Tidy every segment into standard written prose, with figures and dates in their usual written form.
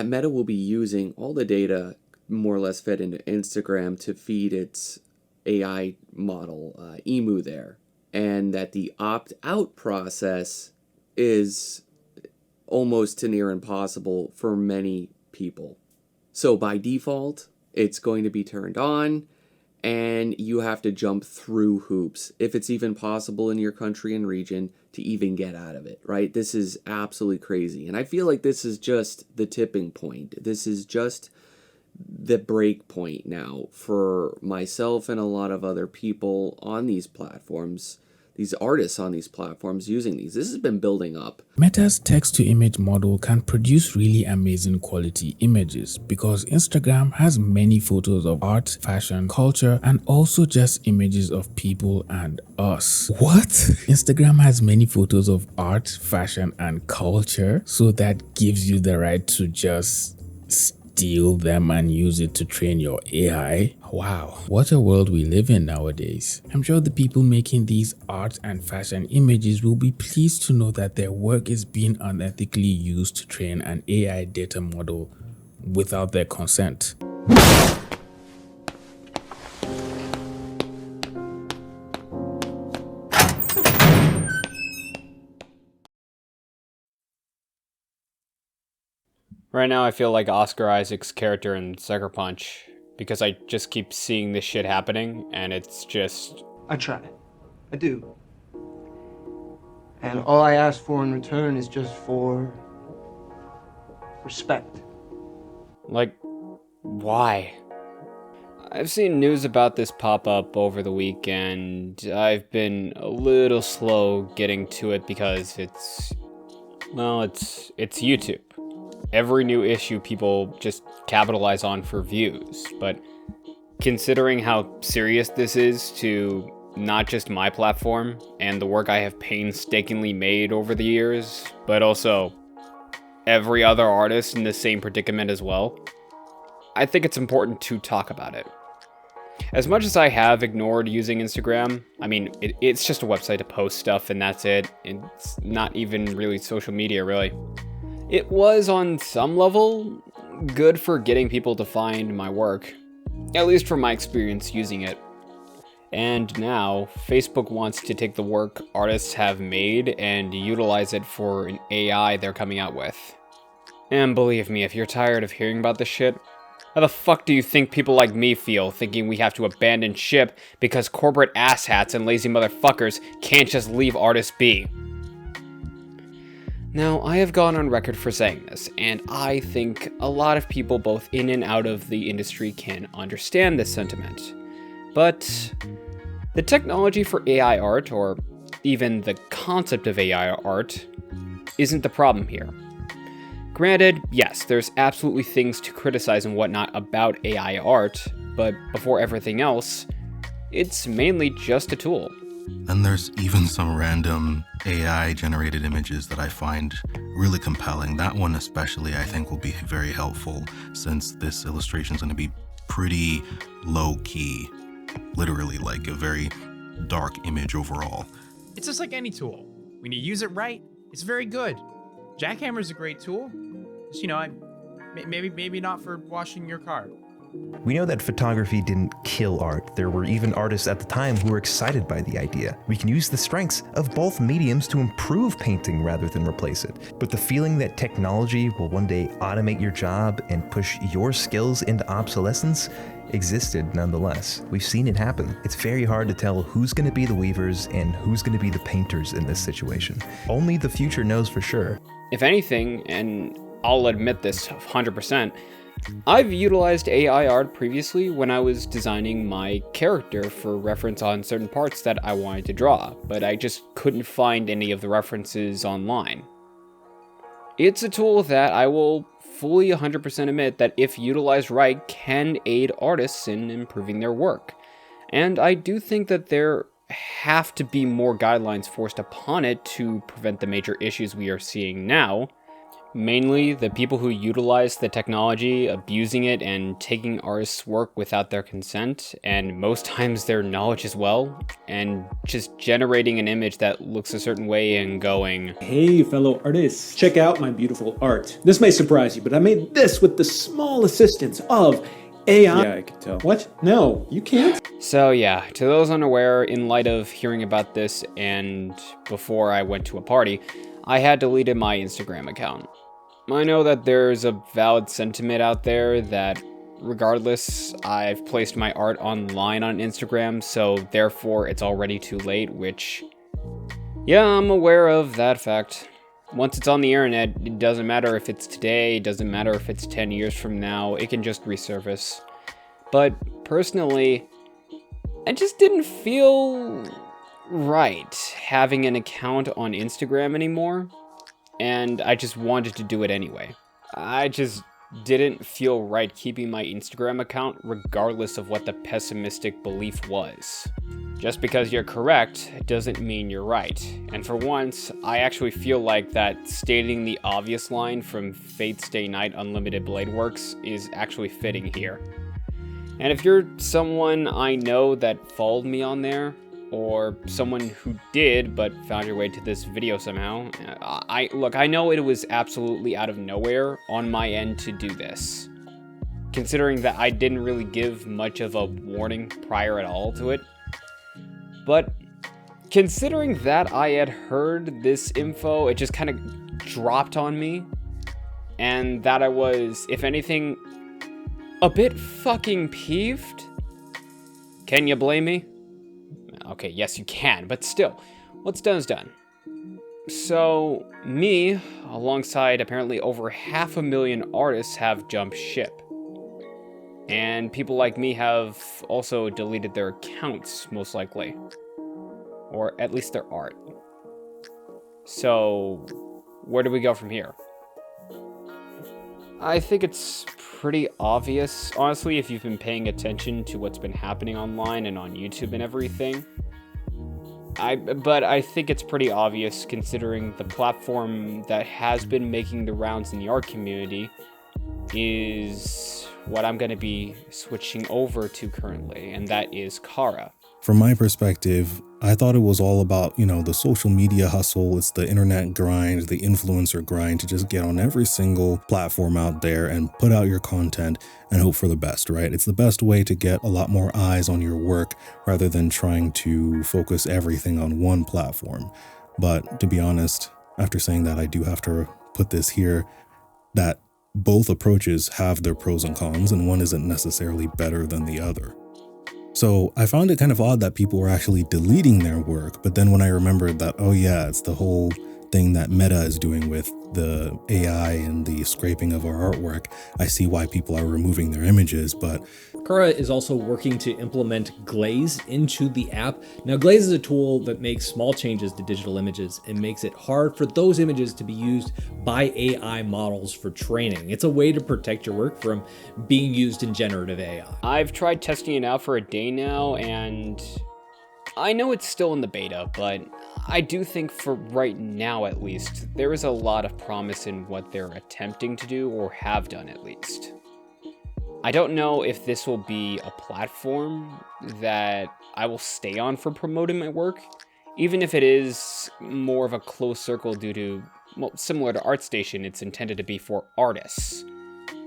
Meta will be using all the data more or less fed into Instagram to feed its AI model, Emu there. And that the opt out process is almost to near impossible for many people. So by default, it's going to be turned on, and you have to jump through hoops, if it's even possible in your country and region, to even get out of it, right? This is absolutely crazy. And I feel like this is just the tipping point. This is just the break point now for myself and a lot of other people on these platforms, these artists on these platforms using these. This has been building up. Meta's text-to-image model can produce really amazing quality images because Instagram has many photos of art, fashion, culture, and also just images of people and us. What? Instagram has many photos of art, fashion, and culture, so that gives you the right to just steal them and use it to train your AI. Wow, what a world we live in nowadays. I'm sure the people making these art and fashion images will be pleased to know that their work is being unethically used to train an AI data model without their consent. Right now, I feel like Oscar Isaac's character in Sucker Punch, because I just keep seeing this shit happening, and it's just... I try. I do. And all I ask for in return is just for respect. like, why? I've seen news about this pop up over the weekend. I've been a little slow getting to it because it's YouTube. Every new issue people just capitalize on for views, but considering how serious this is to not just my platform and the work I have painstakingly made over the years, but also every other artist in the same predicament as well, I think it's important to talk about it. As much as I have ignored using Instagram, I mean, it's just a website to post stuff and that's it. It's not even really social media, really. It was, on some level, good for getting people to find my work, at least from my experience using it. And now, Facebook wants to take the work artists have made and utilize it for an AI they're coming out with. And believe me, if you're tired of hearing about this shit, how the fuck do you think people like me feel, thinking we have to abandon ship because corporate asshats and lazy motherfuckers can't just leave artists be? Now, I have gone on record for saying this, and I think a lot of people both in and out of the industry can understand this sentiment. But the technology for AI art, or even the concept of AI art, isn't the problem here. Granted, yes, there's absolutely things to criticize and whatnot about AI art, but before everything else, it's mainly just a tool. And there's even some random AI-generated images that I find really compelling. That one especially I think will be very helpful since this illustration is going to be pretty low-key. Literally like a very dark image overall. It's just like any tool. When you use it right, it's very good. Jackhammer's a great tool. Just, maybe not for washing your car. We know that photography didn't kill art. There were even artists at the time who were excited by the idea. We can use the strengths of both mediums to improve painting rather than replace it. But the feeling that technology will one day automate your job and push your skills into obsolescence existed nonetheless. We've seen it happen. It's very hard to tell who's going to be the weavers and who's going to be the painters in this situation. Only the future knows for sure. If anything, and I'll admit this 100%, I've utilized AI art previously when I was designing my character for reference on certain parts that I wanted to draw, but I just couldn't find any of the references online. It's a tool that I will fully 100% admit that if utilized right can aid artists in improving their work. And I do think that there have to be more guidelines forced upon it to prevent the major issues we are seeing now. Mainly the people who utilize the technology, abusing it and taking artists' work without their consent, and most times their knowledge as well, and just generating an image that looks a certain way and going, "Hey fellow artists, check out my beautiful art. This may surprise you, but I made this with the small assistance of AI. Yeah, I can tell. What? No, you can't? So yeah, to those unaware, in light of hearing about this and before I went to a party, I had deleted my Instagram account. I know that there's a valid sentiment out there that regardless, I've placed my art online on Instagram, so therefore it's already too late, which, yeah, I'm aware of that fact. Once it's on the internet, it doesn't matter if it's today, it doesn't matter if it's 10 years from now, it can just resurface. But personally, I just didn't feel right having an account on Instagram anymore, and I just wanted to do it anyway. I just didn't feel right keeping my Instagram account regardless of what the pessimistic belief was. Just because you're correct doesn't mean you're right. And for once, I actually feel like that stating the obvious line from Fate's Day Night Unlimited Blade Works is actually fitting here. And if you're someone I know that followed me on there, or someone who did but found your way to this video somehow, I know it was absolutely out of nowhere on my end to do this. Considering that I didn't really give much of a warning prior at all to it. But considering that I had heard this info, it just kind of dropped on me. And that I was, if anything, a bit fucking peeved. Can you blame me? Okay, yes you can, but still, what's done is done. So, me, alongside apparently over 500,000 artists have jumped ship. And people like me have also deleted their accounts, most likely. Or at least their art. So, where do we go from here? I think it's pretty obvious, honestly, if you've been paying attention to what's been happening online and on YouTube and everything. But I think it's pretty obvious considering the platform that has been making the rounds in the art community is what I'm going to be switching over to currently, and that is Cara. From my perspective, I thought it was all about, the social media hustle. It's the internet grind, the influencer grind to just get on every single platform out there and put out your content and hope for the best, right? It's the best way to get a lot more eyes on your work rather than trying to focus everything on one platform. But to be honest, after saying that, I do have to put this here that both approaches have their pros and cons, and one isn't necessarily better than the other. So I found it kind of odd that people were actually deleting their work, but then when I remembered that, oh yeah, it's the whole thing that Meta is doing with the AI and the scraping of our artwork, I see why people are removing their images. But Cara is also working to implement Glaze into the app. Now, Glaze is a tool that makes small changes to digital images and makes it hard for those images to be used by AI models for training. It's a way to protect your work from being used in generative AI. I've tried testing it out for a day now, and I know it's still in the beta, but I do think for right now at least, there is a lot of promise in what they're attempting to do, or have done at least. I don't know if this will be a platform that I will stay on for promoting my work, even if it is more of a closed circle due to, well, similar to Artstation, it's intended to be for artists.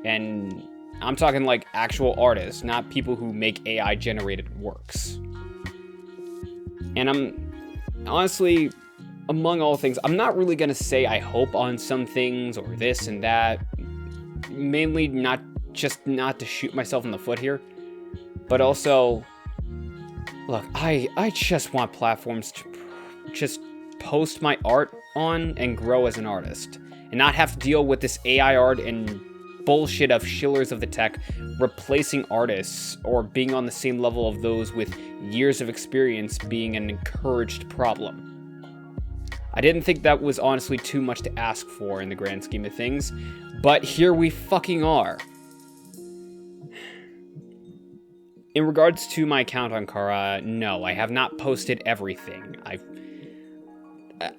And I'm talking like actual artists, not people who make AI generated works. And I'm honestly, among all things, I'm not really gonna say I hope on some things or this and that, mainly not to shoot myself in the foot here, but also, look, I just want platforms to just post my art on and grow as an artist, and not have to deal with this AI art and bullshit of shillers of the tech replacing artists or being on the same level of those with years of experience being an encouraged problem. I didn't think that was honestly too much to ask for in the grand scheme of things, but here we fucking are. In regards to my account on Cara, no, I have not posted everything.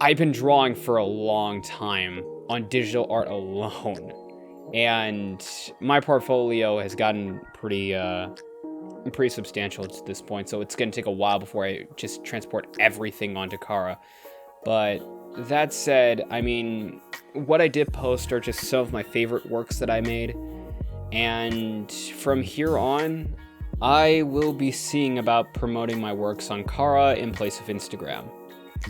I've been drawing for a long time, on digital art alone. And my portfolio has gotten pretty substantial to this point, so it's going to take a while before I just transport everything onto Cara. But that said, I mean, what I did post are just some of my favorite works that I made, and from here on, I will be seeing about promoting my works on Cara in place of Instagram.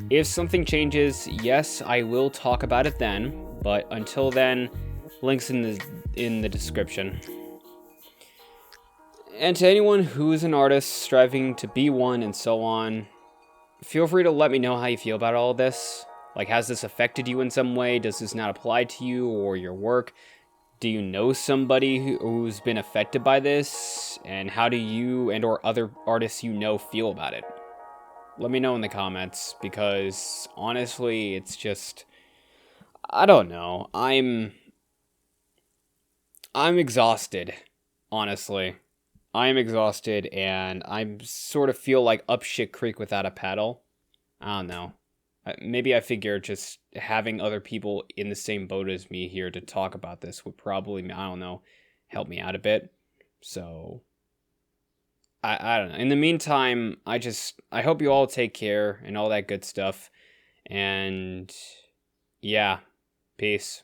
If something changes, yes, I will talk about it then, but until then, links in the description. And to anyone who's an artist striving to be one and so on, feel free to let me know how you feel about all this. Like, has this affected you in some way? Does this not apply to you or your work? Do you know somebody who's been affected by this? And how do you and or other artists you know feel about it? Let me know in the comments, because honestly, it's just, I don't know. I'm exhausted, honestly. I'm exhausted, and I sort of feel like up shit creek without a paddle. I don't know. Maybe I figure just having other people in the same boat as me here to talk about this would probably, I don't know, help me out a bit. So, I don't know. In the meantime, I hope you all take care and all that good stuff. And, yeah, peace.